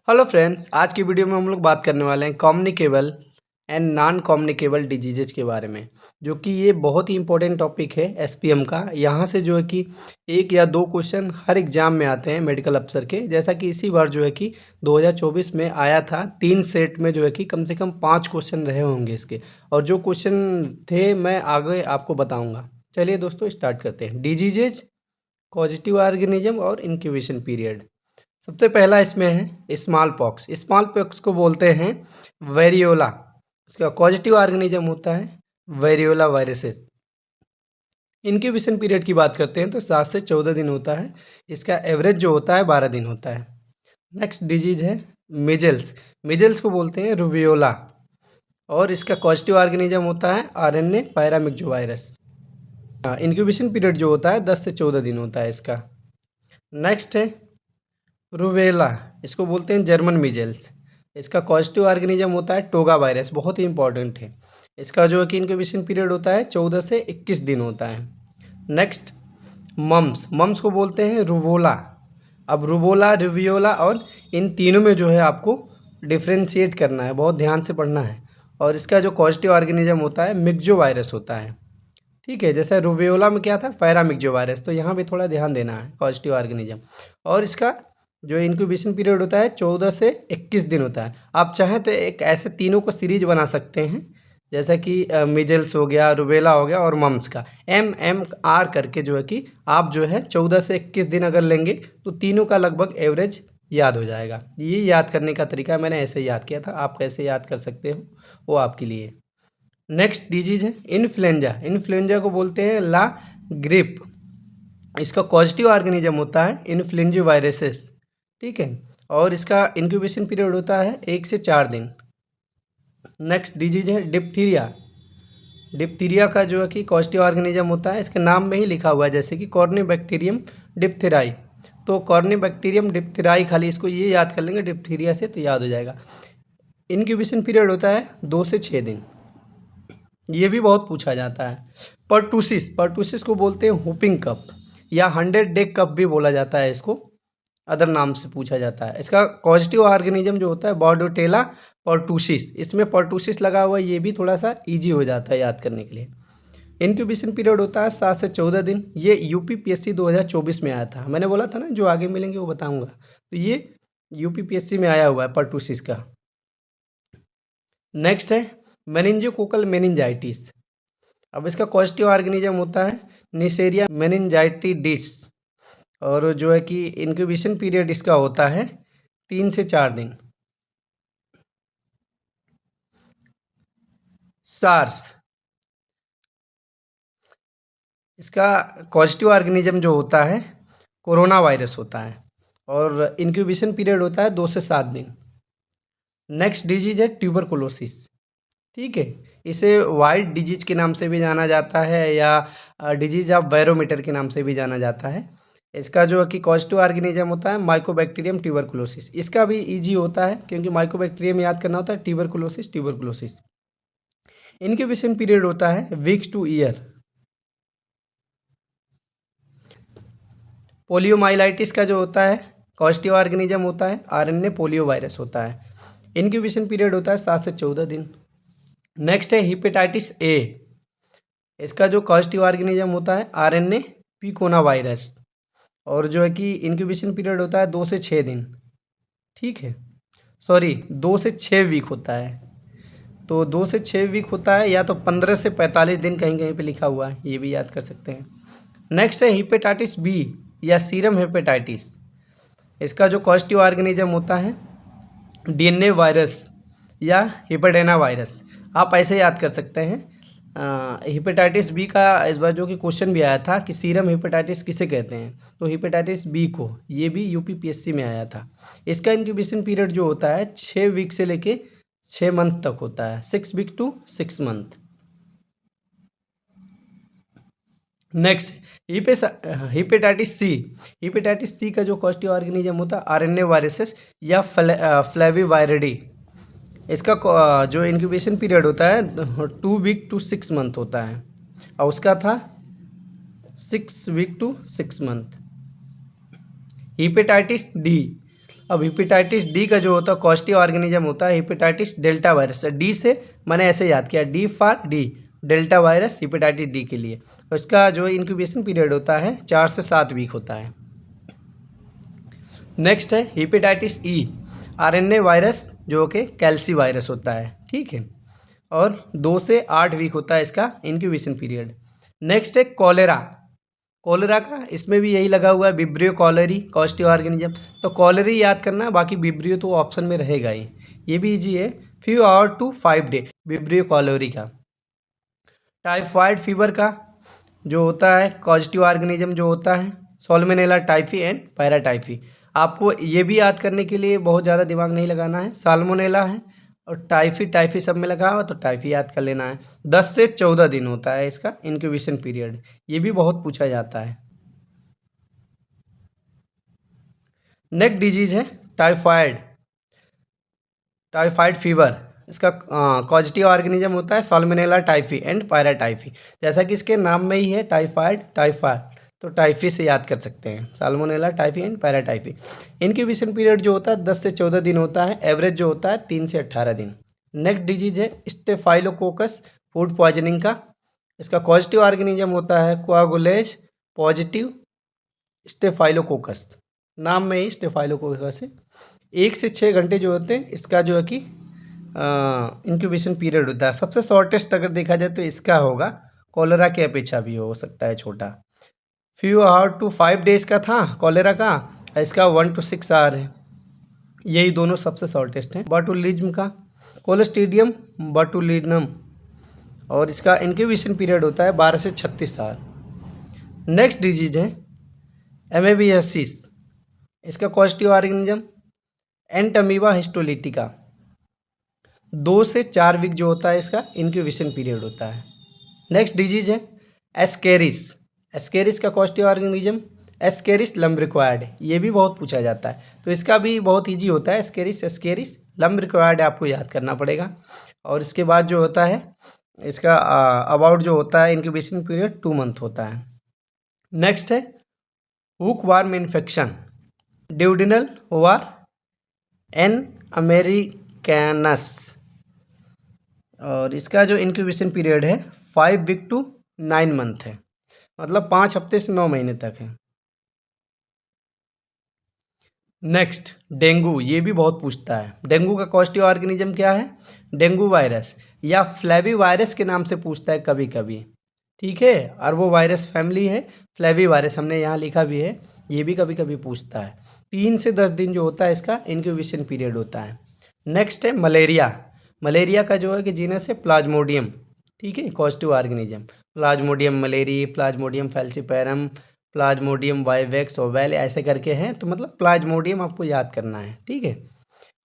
Hello friends, आज की video में हम लोग बात करने वाले हैं communicable and non communicable diseases के बारे में, जो कि ये बहुत ही इंपॉर्टेंट टॉपिक है एसपीएम का। यहाँ से जो है कि एक या दो क्वेश्चन हर एग्जाम में आते हैं मेडिकल अफसर के, जैसा कि इसी बार जो है कि 2024 में आया था। 3 सेट में जो है कि कम से कम 5 क्वेश्चन रहे होंगे इसके, और जो क्वेश्चन थे मैं आगे आपको बताऊँगा। चलिए दोस्तों, स्टार्ट करते हैं। डिजीजेज, पॉजिटिव ऑर्गेनिज्म और इंक्यूबेशन पीरियड। सबसे पहला इसमें है स्मॉल पॉक्स। स्मॉल पॉक्स को बोलते हैं वेरियोला। इसका पॉजिटिव ऑर्गेनिज्म होता है वेरियोला वायरसेस। इनक्यूबेशन पीरियड की बात करते हैं तो 7 से 14 दिन होता है। इसका एवरेज जो होता है 12 दिन होता है। नेक्स्ट डिजीज है मिजल्स। मिजल्स को बोलते हैं रूबियोला, और इसका पॉजिटिव ऑर्गेनिज्म होता है आरएनए पैरामिक्जो वायरस। इनक्यूबेशन पीरियड जो होता है 10 से 14 दिन होता है इसका। नेक्स्ट है रूबेला। इसको बोलते हैं जर्मन मीजल्स। इसका पॉजिटिव ऑर्गेनिज्म होता है टोगा वायरस, बहुत ही इंपॉर्टेंट है। इसका जो है कि इनक्यूबेशन पीरियड होता है 14 से 21 दिन होता है। Next mums. मम्स को बोलते हैं रूबोला। अब रूबोला, रिवियोला और इन तीनों में जो है आपको डिफ्रेंशिएट करना है, बहुत ध्यान से पढ़ना है। और इसका जो पॉजिटिव ऑर्गेनिज्म होता है मिक्जो वायरस होता है। ठीक है, जैसे रूबेओला में क्या था, पैरामिक्जो वायरस, तो यहाँ भी थोड़ा ध्यान देना है पॉजिटिव ऑर्गेनिज्म। और इसका जो इंक्यूबेशन पीरियड होता है 14 से 21 दिन होता है। आप चाहें तो एक ऐसे तीनों को सीरीज बना सकते हैं, जैसा कि मिजल्स हो गया, रुबेला हो गया और मम्स का MMR करके जो है कि आप जो है 14 से 21 दिन अगर लेंगे तो तीनों का लगभग एवरेज याद हो जाएगा। ये याद करने का तरीका मैंने ऐसे याद किया था, आप कैसे याद कर सकते हो वो आपके लिए। नेक्स्ट डिजीज है इन्फ्लुएंजा। इन्फ्लुएंजा को बोलते हैं ला ग्रिप। इसका पॉजिटिव ऑर्गेनिज्म होता है इन्फ्लुएंजा वायरसेस। ठीक है, और इसका इंक्यूबेशन पीरियड होता है 1 से 4 दिन। नेक्स्ट डिजीज है डिप्थीरिया। डिप्थीरिया का जो है कि पॉजिटिव ऑर्गेनिज्म होता है, इसके नाम में ही लिखा हुआ है, जैसे कि कॉर्निबैक्टीरियम डिप्थेराई। तो कॉर्निबैक्टीरियम डिप्थेराई, खाली इसको ये याद कर लेंगे डिप्थीरिया से तो याद हो जाएगा। इंक्यूबेशन पीरियड होता है 2 से 6 दिन। ये भी बहुत पूछा जाता है। पर्टूसिस। पर्टूसिस को बोलते हैं हुपिंग कप या 100 डे कप भी बोला जाता है, इसको अदर नाम से पूछा जाता है। इसका पॉजिटिव ऑर्गेनिज्म जो होता है बॉर्डोटेला पर्टूसिस। इसमें पर्टूसिस लगा हुआ है, ये भी थोड़ा सा इजी हो जाता है याद करने के लिए। इनक्यूबेशन पीरियड होता है 7 से 14 दिन। ये यूपीपीएससी 2024 में आया था। मैंने बोला था ना जो आगे मिलेंगे वो बताऊंगा, तो ये यूपीपीएससी में आया हुआ है पर्टूसिस का। नेक्स्ट है मेनिंजोकोकल मेनिंजाइटिस। अब इसका पॉजिटिव ऑर्गेनिज्म होता है निसेरिया मेनिंजाइटिडिस, और जो है कि इंक्यूबेशन पीरियड इसका होता है 3 से 4 दिन। सार्स। इसका पॉजिटिव ऑर्गेनिज्म जो होता है कोरोना वायरस होता है, और इंक्यूबेशन पीरियड होता है 2 से 7 दिन। नेक्स्ट डिजीज है ट्यूबरकुलोसिस। ठीक है, इसे वाइल्ड डिजीज के नाम से भी जाना जाता है, या डिजीज ऑफ बैरोमीटर के नाम से भी जाना जाता है। इसका जो कि पॉजिटिव ऑर्गेनिज्म होता है माइकोबैक्टीरियम ट्यूबरकुलोसिस। इसका भी इजी होता है क्योंकि माइकोबैक्टीरियम याद करना होता है, ट्यूबरकुलोसिस ट्यूबरकुलोसिस। इनक्यूबेशन पीरियड होता है वीक्स टू ईयर। पोलियोमाइलाइटिस का जो होता है पॉजिटिव ऑर्गेनिज्म होता है आरएनए पोलियो वायरस होता है। इनक्यूबेशन पीरियड होता है 7 से 14 दिन। नेक्स्ट है हिपेटाइटिस ए। इसका जो पॉजिटिव ऑर्गेनिज्म होता है आरएनए पिकोना वायरस, और जो है कि इंक्यूबेशन पीरियड होता है 2 से 6 दिन। ठीक है, सॉरी 2 से 6 वीक होता है। तो 2 से 6 वीक होता है, या तो 15 से 45 दिन कहीं कहीं पे लिखा हुआ है, ये भी याद कर सकते हैं। नेक्स्ट है हिपेटाइटिस बी या सीरम हेपेटाइटिस। इसका जो पॉजिटिव ऑर्गेनिज्म होता है डीएनए वायरस या हिपेडेना वायरस, आप ऐसे याद कर सकते हैं। हिपेटाइटिस बी का इस बार जो कि क्वेश्चन भी आया था कि सीरम हेपेटाइटिस किसे कहते हैं, तो हिपेटाइटिस बी को, ये भी यूपीपीएससी में आया था। इसका इंक्यूबेशन पीरियड जो होता है 6 वीक से लेके 6 मंथ तक होता है, 6 week to 6 month. Next hepatitis C. Hepatitis C का जो पॉजिटिव ऑर्गेनिज्म होता है आरएनए वायरसेस या फ्लेविवायरिडी। इसका जो इंक्यूबेशन पीरियड होता है 2 वीक टू 6 मंथ होता है, और उसका था 6 week to 6 month. Hepatitis D. अब हेपेटाइटिस डी का जो होता है कॉस्टिव ऑर्गेनिज्म होता है हेपेटाइटिस डेल्टा वायरस। डी से मैंने ऐसे याद किया, D for D, delta virus hepatitis D के लिए। तो इसका जो इंक्यूबेशन पीरियड होता है 4 से 7 वीक होता है। नेक्स्ट है हेपेटाइटिस ई, आरएनए वायरस जो कि कैल्सी वायरस होता है, ठीक है, और 2 से 8 वीक होता है इसका इंक्यूबेशन पीरियड। नेक्स्ट है कॉलेरा, कॉलेरा का इसमें भी यही लगा हुआ है विब्रियो कॉलेरी कॉस्टिव ऑर्गेनिज्म। तो कॉलेरी याद करना, बाकी विब्रियो तो ऑप्शन में रहेगा ही, ये भी इजी है। Few hour to 5 day vibrio cholerae का। टाइफाइड फीवर का जो होता है कॉस्टिव ऑर्गेनिज्म जो होता है सॉल्मोनेला टाइफी एंड पैराटाइफी। आपको ये भी याद करने के लिए बहुत ज़्यादा दिमाग नहीं लगाना है, साल्मोनेला है और टाइफी, टाइफी सब में लगा हुआ तो टाइफी याद कर लेना है। 10 से 14 दिन होता है इसका इंक्यूबेशन पीरियड, ये भी बहुत पूछा जाता है। नेक्स्ट डिजीज है टाइफाइड, टाइफाइड फीवर। इसका कॉजेटिव ऑर्गेनिज्म होता है सॉल्मोनेला टाइफी एंड पैराटाइफी। जैसा कि इसके नाम में ही है टाइफाइड, टाइफाइड तो टाइफी से याद कर सकते हैं, salmonella typhi and paratyphi. Incubation period जो होता है 10 से 14 दिन होता है, एवरेज जो होता है 3 से 18 दिन। नेक्स्ट डिजीज है स्टेफाइलोकोकस फूड पॉइजनिंग का। इसका कॉजेटिव ऑर्गेनिज्म होता है कोआगुलेज पॉजिटिव स्टेफाइलोकोकस, नाम में ही स्टेफाइलोकोकस है। 1 से 6 घंटे जो होते हैं इसका जो है कि इंक्यूबेशन पीरियड होता है। सबसे शॉर्टेस्ट अगर देखा जाए तो इसका होगा, कॉलेरा के अपेक्षा भी हो सकता है छोटा। फ्यू आवर टू 5 डेज का था कॉलेरा का, इसका 1 to 6 आवर है। यही दोनों सबसे शॉर्टेस्ट हैं। बॉटुलिज्म का कोलेस्ट्रीडियम बॉटुलिनम, और इसका इंक्यूबेशन पीरियड होता है 12 से 36 आवर। नेक्स्ट डिजीज है एमेबियासिस। इसका कॉस्टिव ऑर्गेनिज्म एंटमीबा हिस्टोलिटिका। 2 से 4 वीक जो होता है इसका इंक्यूबेशन पीरियड होता है। नेक्स्ट डिजीज है एस्केरिस। एस्केरिस का कॉस्टिव ऑर्गेनिज्म एस्केरिस लम्ब्रिक्वाइड, ये भी बहुत पूछा जाता है, तो इसका भी बहुत इजी होता है। एस्केरिस, एस्केरिस लम्ब्रिक्वाइड आपको याद करना पड़ेगा। और इसके बाद जो होता है इसका अबाउट जो होता है इंक्यूबेशन पीरियड 2 मंथ होता है। नेक्स्ट है हुकवार्म इन्फेक्शन, ड्यूडिनल वार एन अमेरिकैनस, और इसका जो इंक्यूबेशन पीरियड है 5 वीक टू 9 मंथ है, मतलब 5 हफ्ते से 9 महीने तक है। नेक्स्ट डेंगू, ये भी बहुत पूछता है। डेंगू का कॉस्टिव ऑर्गेनिज्म क्या है, डेंगू वायरस या फ्लेवी वायरस के नाम से पूछता है कभी कभी, ठीक है, और वो वायरस फैमिली है फ्लेवी वायरस, हमने यहाँ लिखा भी है, ये भी कभी कभी पूछता है। 3 से 10 दिन जो होता है इसका इंक्यूबेशन पीरियड होता है। नेक्स्ट है मलेरिया। मलेरिया का जो है कि जीनस है प्लाज्मोडियम, ठीक है, causative organism Plasmodium malariae, Plasmodium falciparum, Plasmodium vivax oval, ऐसे करके हैं, तो मतलब प्लाज्मोडियम आपको याद करना है, ठीक है।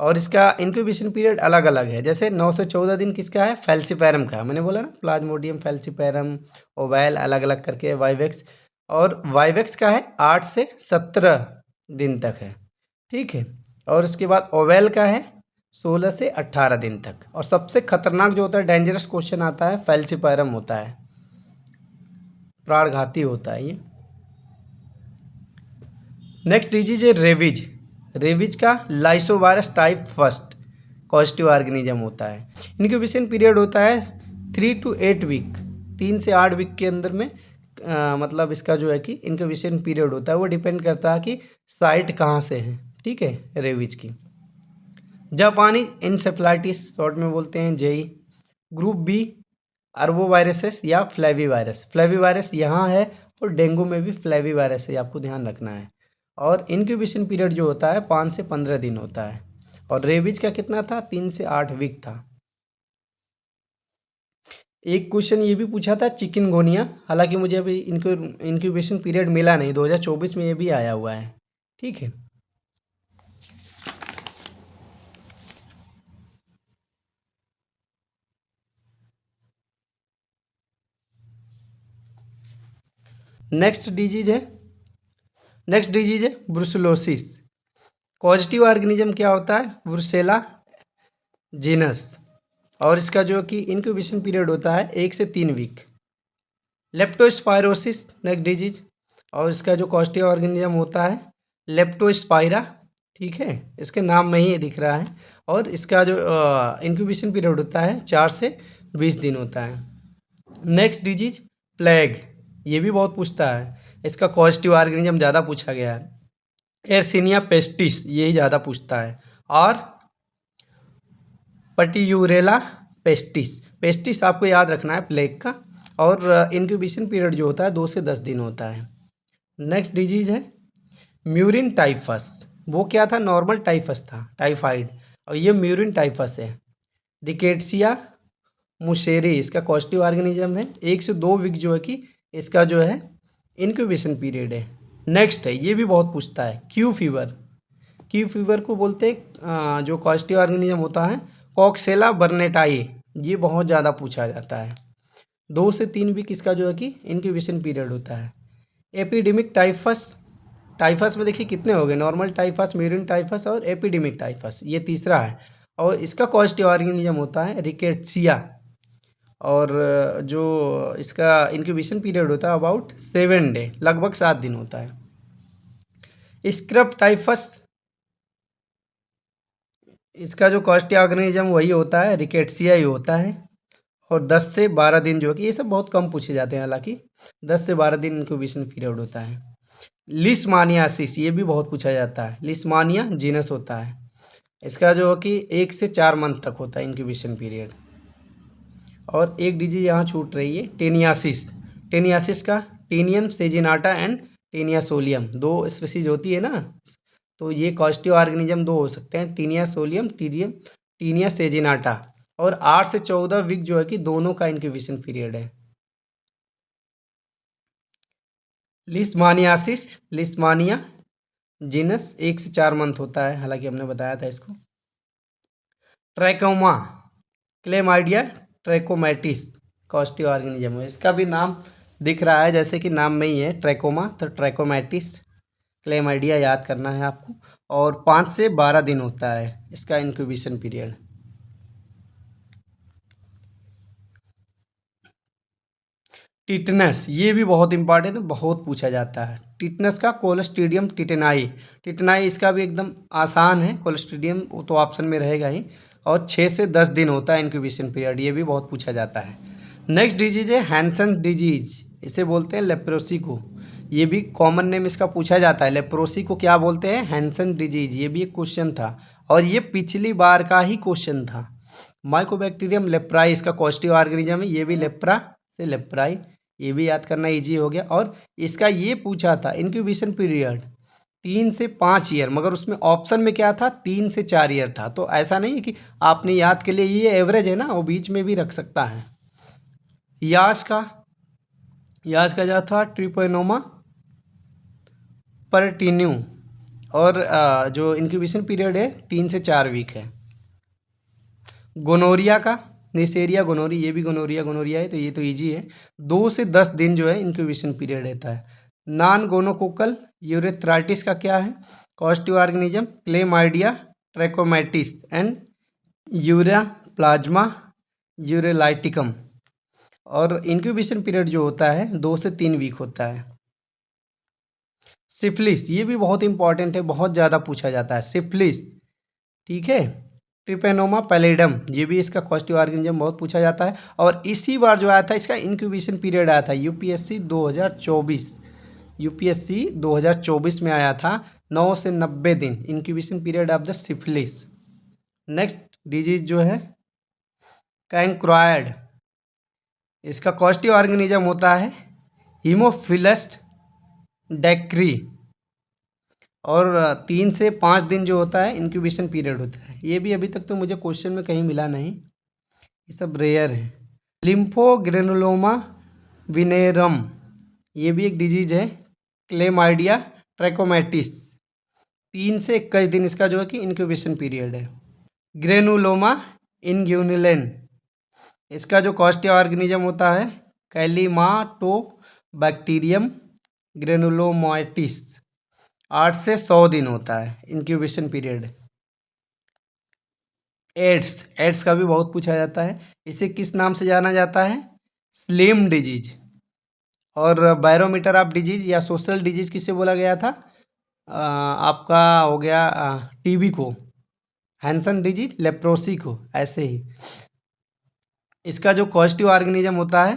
और इसका इंक्यूबेशन पीरियड अलग अलग है, जैसे 9 से 14 दिन किसका है, फैल्सीपैरम का, मैंने बोला ना प्लाज्मोडियम फैल्सीपैरम ओवेल अलग अलग करके वाइवेक्स, और वाइवेक्स का है 8 से 17 दिन तक है, ठीक है। और उसके बाद ओवेल का है 16 से 18 दिन तक। और सबसे खतरनाक जो होता है, डेंजरस क्वेश्चन आता है, फैल्सीपैरम होता है, प्राणघाती होता है ये। नेक्स्ट डिजीज है रेबीज। रेबीज का लाइसोवायरस टाइप फर्स्ट कॉस्टिव ऑर्गेनिज्म होता है। इंक्यूबेशन पीरियड होता है 3 to 8 वीक, 3 से 8 वीक के अंदर में मतलब इसका जो है कि इंक्यूबेशन पीरियड होता है, वो डिपेंड करता है कि साइट कहाँ से है, ठीक है, रेबीज की। जापानी इंसेफ्लाइटिस शॉर्ट में बोलते हैं जेई। ग्रुप बी अरबो वायरसेस या फ्लेवी वायरस, फ्लेवी वायरस यहाँ है, और डेंगू में भी फ्लेवी वायरस है, आपको ध्यान रखना है। और इंक्यूबेशन पीरियड जो होता है 5 से 15 दिन होता है। और रेबीज का कितना था, 3 से 8 वीक था। एक क्वेश्चन ये भी पूछा था चिकनगोनिया, हालांकि मुझे अभी इनको इंक्यूबेशन पीरियड मिला नहीं, 2024 में ये भी आया हुआ है, ठीक है। नेक्स्ट डिजीज है ब्रुसलोसिस। पॉजिटिव ऑर्गेनिज्म क्या होता है, ब्रुसेला जीनस, और इसका जो कि इंक्यूबेशन पीरियड होता है 1 से 3 वीक। लेप्टोस्पायरोसिस नेक्स्ट डिजीज, और इसका जो कॉस्टिव ऑर्गेनिज्म होता है लेप्टोस्पायरा, ठीक है, इसके नाम में ही ये दिख रहा है। और इसका जो इंक्यूबेशन पीरियड होता है 4 से 20 दिन होता है। नेक्स्ट डिजीज प्लेग, ये भी बहुत पूछता है। इसका कॉजेटिव ऑर्गेनिज्म ज़्यादा पूछा गया है। एयरसिनिया पेस्टिस यही ज़्यादा पूछता है। और पटियूरेला पेस्टिस, पेस्टिस आपको याद रखना है प्लेग का। और इंक्यूबेशन पीरियड जो होता है 2 से 10 दिन होता है। नेक्स्ट डिजीज है म्यूरिन टाइफस। वो क्या था, नॉर्मल टाइफस था, टाइफाइड, और ये म्यूरिन टाइफस है। रिकेट्सिया मुशेरी इसका कॉजेटिव ऑर्गेनिज्म है। 1 से 2 वीक जो है कि इसका जो है इंक्यूबेशन पीरियड है। नेक्स्ट है, ये भी बहुत पूछता है, क्यू फीवर। क्यू फीवर को बोलते हैं जो कॉजेटिव ऑर्गेनिज्म होता है कॉक्सेला बर्नेटाई, ये बहुत ज़्यादा पूछा जाता है। 2 से 3 वीक इसका जो है कि इंक्यूबेशन पीरियड होता है। एपिडेमिक टाइफस, टाइफस में देखिए कितने हो गए, नॉर्मल टाइफस, म्यूरिन टाइफस और एपिडेमिक टाइफस, ये तीसरा है। और इसका कॉजेटिव ऑर्गेनिज्म होता है रिकेट्सिया। और जो इसका इंक्यूबेशन पीरियड होता है अबाउट 7 डे, लगभग 7 दिन होता है। स्क्रब टाइफस, इसका जो कॉजेटिव ऑर्गेनिज्म वही होता है, रिकेट्सिया ही होता है। और 10 से 12 दिन जो कि ये सब बहुत कम पूछे जाते हैं, हालांकि 10 से 12 दिन इंक्यूबेशन पीरियड होता है। लिस्मानियासिस, ये भी बहुत पूछा जाता है। लिस्मानिया जीनस होता है, इसका जो है कि 1 से 4 मंथ तक होता है इंक्यूबेशन पीरियड। और एक डिजीज यहाँ छूट रही है, टेनियासिस। टेनियासिस का taenia saginata and taenia solium, 2 species होती है ना, तो ये कॉजेटिव ऑर्गेनिज्म 2 हो सकते हैं, टीनिया सोलियम, टीरियम, टीनिया सेजिनाटा। और 8 से 14 वीक जो है कि दोनों का इंक्यूबेशन पीरियड है। लिस्मानियासिस, लिस्मानिया जीनस 1 से 4 मंथ होता है, हालांकि हमने बताया था इसको। Trachoma, chlamydia trachomatis causative organism है। इसका भी नाम दिख रहा है जैसे कि नाम में ही है ट्रैकोमा, तो ट्रैकोमैटिस, क्लेमाइडिया याद करना है आपको। और 5 से 12 दिन होता है इसका इंक्यूबेशन पीरियड। टिटनस, ये भी बहुत इंपॉर्टेंट है, बहुत पूछा जाता है। टिटनस का कोलोस्ट्रीडियम टिटेनाई, टिटेनाई इसका भी एकदम आसान है, कोलोस्ट्रीडियम वो तो ऑप्शन में रहेगा ही। और 6 से 10 दिन होता है इंक्यूबेशन पीरियड, ये भी बहुत पूछा जाता है। नेक्स्ट डिजीज है हैंसन डिजीज, इसे बोलते हैं लेप्रोसी को। ये भी कॉमन नेम इसका पूछा जाता है, लेप्रोसी को क्या बोलते हैं, हैंसन डिजीज, ये भी एक क्वेश्चन था और ये पिछली बार का ही क्वेश्चन था। माइकोबैक्टीरियम लेप्राई इसका कॉजेटिव ऑर्गेनिज्म है, ये भी लेप्रा से लेप्राई, ये भी याद करना इजी हो गया। और इसका ये पूछा था इंक्यूबेशन पीरियड 3 से 5 ईयर, मगर उसमें ऑप्शन में क्या था, 3 से 4 ईयर था। तो ऐसा नहीं है कि आपने याद के लिए, ये एवरेज है ना, वो बीच में भी रख सकता है। याज का, याज का जो था ट्रिपोनोमा परटिन्यू। और जो इंक्यूबेशन पीरियड है 3 से 4 वीक है। गोनोरिया का नेसेरिया गोनोरी, ये भी गोनोरिया गोनोरिया है, तो ये तो इजी है। 2 से 10 दिन जो है इंक्यूबेशन पीरियड रहता है। नॉन गोनोकोकल यूरेथ्राइटिस का क्या है, causative organism chlamydia trachomatis and ureaplasma urealyticum. और इंक्यूबेशन पीरियड जो होता है 2 से 3 वीक होता है। सिफिलिस, ये भी बहुत इंपॉर्टेंट है, बहुत ज़्यादा पूछा जाता है सिफिलिस, ठीक है। ट्रिपेनोमा पैलेडम, ये भी इसका कॉजेटिव ऑर्गेनिज्म बहुत पूछा जाता है। और इसी बार जो आया था इसका इंक्यूबेशन पीरियड आया था यूपीएससी 2024, यूपीएससी 2024 में आया था, 9 से 90 दिन incubation period of the syphilis. Next disease जो है कैंक्रोइड, इसका कॉजेटिव ऑर्गेनिज्म होता है हीमोफिलस डेक्री। और 3 से 5 दिन जो होता है इंक्यूबेशन पीरियड होता है। ये भी अभी तक तो मुझे क्वेश्चन में कहीं मिला नहीं, ये सब रेयर है। लिम्फोग्रेनुलोमा विनेरम, ये भी एक डिजीज है, क्लेमाइडिया ट्रैकोमैटिस। 3 से 21 दिन इसका जो है कि इंक्यूबेशन पीरियड है। ग्रेनुलोमा इनग्यूनिलेन, इसका जो कॉजेटिव ऑर्गेनिज्म होता है कैलिमाटोबैक्टीरियम ग्रेनुलोमाइटिस। 8 से 100 दिन होता है इंक्यूबेशन पीरियड। एड्स, एड्स का भी बहुत पूछा जाता है, इसे किस नाम से जाना जाता है, स्लिम डिजीज। और बैरोमीटर ऑफ डिजीज या सोशल डिजीज किसे बोला गया था, आपका हो गया टीबी को, हैंसन डिजीज, लेप्रोसी को, ऐसे ही। इसका जो पॉजिटिव ऑर्गेनिज्म होता है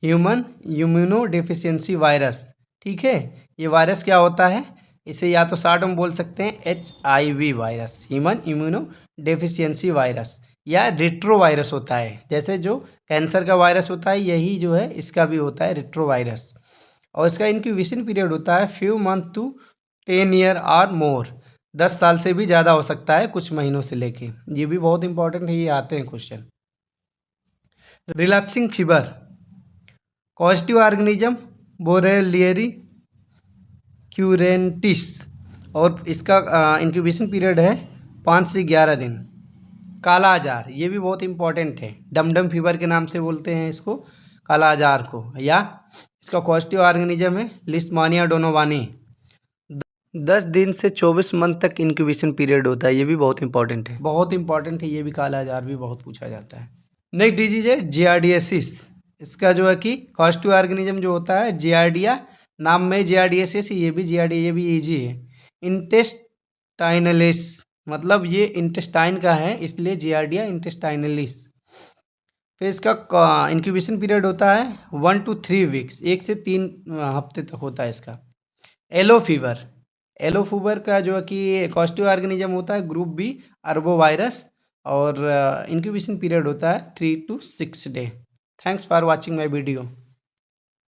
ह्यूमन इम्यूनो डेफिशिएंसी वायरस, ठीक है। ये वायरस क्या होता है, इसे या तो शॉर्ट में बोल सकते हैं HIV virus, human immuno deficiency virus, या रेट्रो वायरस होता है। जैसे जो कैंसर का वायरस होता है, यही जो है इसका भी होता है रेट्रो वायरस। और इसका इंक्यूबेशन पीरियड होता है फ्यू मंथ टू 10 ईयर और मोर, 10 साल से भी ज़्यादा हो सकता है, कुछ महीनों से लेके। ये भी बहुत इंपॉर्टेंट है, ये आते हैं question. Relapsing fever, positive organism borrelia recurrentis, और इसका इंक्यूबेशन पीरियड है 5 से 11 दिन। काला आजार, ये भी बहुत इंपॉर्टेंट है, डमडम फीवर के नाम से बोलते हैं इसको, काला आजार को। या इसका पॉजिटिव ऑर्गेनिज्म है लिस्टमानिया डोनोवानी, 10 दिन से 24 मंथ तक इंक्यूबेशन पीरियड होता है। ये भी बहुत इंपॉर्टेंट है, बहुत इंपॉर्टेंट है, ये भी काला आजार भी बहुत पूछा जाता है। नेक्स्ट डिजीज है जियार्डियासिस। इसका जो है कि पॉजिटिव ऑर्गेनिज्म जो होता है जियार्डिया, नाम में जियार्डियासिस, ये भी जियार्डिया, ये भी ईजी है। इंटेस्टाइनलिस, मतलब ये इंटेस्टाइन का है, इसलिए जियार्डिया इंटेस्टाइनलिस। फिर इसका इंक्यूबेशन पीरियड होता है 1 to 3 वीक्स, 1 से 3 हफ्ते तक होता है इसका। येलो फीवर, येलो फीवर का जो है कि पॉजिटिव ऑर्गेनिज्म होता है ग्रुप बी अरबो वायरस, और इंक्यूबेशन पीरियड होता है 3 to 6 day. Thanks for watching my video.